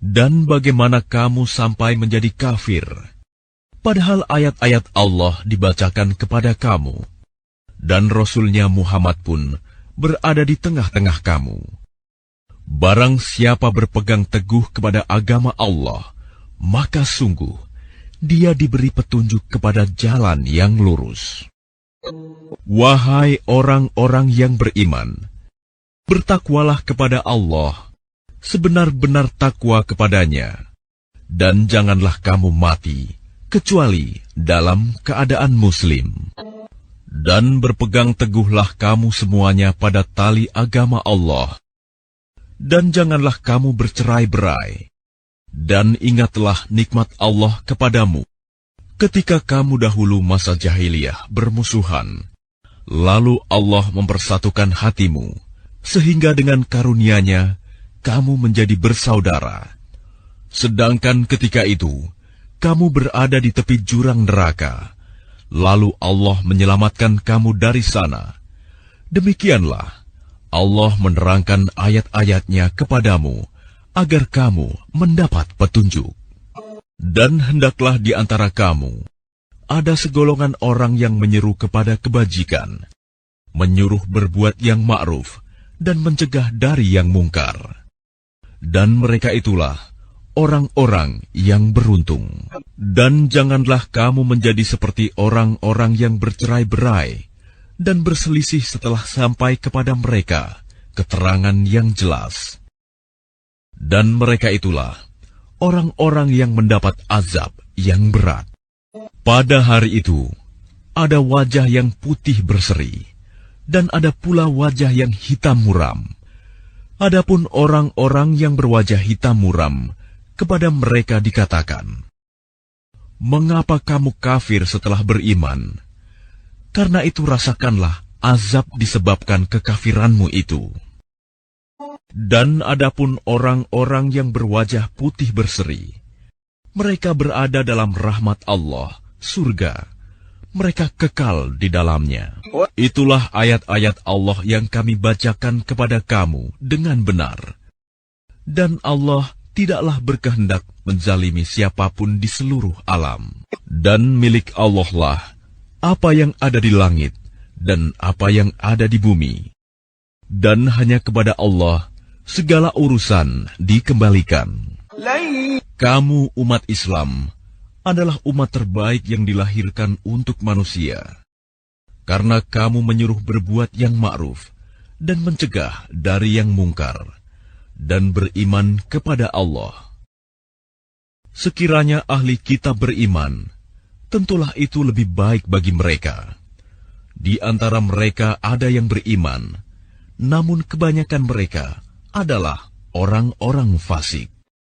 Dan bagaimana kamu sampai menjadi kafir, padahal ayat-ayat Allah dibacakan kepada kamu, dan Rasul-Nya Muhammad pun berada di tengah-tengah kamu. Barang siapa berpegang teguh kepada agama Allah, maka sungguh dia diberi petunjuk kepada jalan yang lurus. Wahai orang-orang yang beriman, bertakwalah kepada Allah sebenar-benar takwa kepadanya, dan janganlah kamu mati kecuali dalam keadaan muslim. Dan berpegang teguhlah kamu semuanya pada tali agama Allah, dan janganlah kamu bercerai-berai. Dan ingatlah nikmat Allah kepadamu ketika kamu dahulu masa jahiliyah bermusuhan, lalu Allah mempersatukan hatimu, sehingga dengan karunia-Nya kamu menjadi bersaudara. Sedangkan ketika itu kamu berada di tepi jurang neraka, lalu Allah menyelamatkan kamu dari sana. Demikianlah Allah menerangkan ayat-ayat-Nya kepadamu agar kamu mendapat petunjuk. Dan hendaklah di antara kamu ada segolongan orang yang menyeru kepada kebajikan, menyuruh berbuat yang ma'ruf, dan mencegah dari yang mungkar. Dan mereka itulah orang-orang yang beruntung. Dan janganlah kamu menjadi seperti orang-orang yang bercerai-berai dan berselisih setelah sampai kepada mereka keterangan yang jelas. Dan mereka itulah orang-orang yang mendapat azab yang berat. Pada hari itu, ada wajah yang putih berseri, dan ada pula wajah yang hitam muram. Adapun orang-orang yang berwajah hitam muram, kepada mereka dikatakan, "Mengapa kamu kafir setelah beriman? Karena itu rasakanlah azab disebabkan kekafiranmu itu." Dan adapun orang-orang yang berwajah putih berseri, mereka berada dalam rahmat Allah, surga. Mereka kekal di dalamnya. Itulah ayat-ayat Allah yang kami bacakan kepada kamu dengan benar. Dan Allah tidaklah berkehendak menzalimi siapapun di seluruh alam. Dan milik Allah lah apa yang ada di langit dan apa yang ada di bumi. Dan hanya kepada Allah segala urusan dikembalikan. Kamu umat Islam adalah umat terbaik yang dilahirkan untuk manusia, karena kamu menyuruh berbuat yang ma'ruf dan mencegah dari yang mungkar, dan beriman kepada Allah. Sekiranya ahli kitab beriman, tentulah itu lebih baik bagi mereka. Di antara mereka ada yang beriman, namun kebanyakan mereka adalah orang-orang fasik.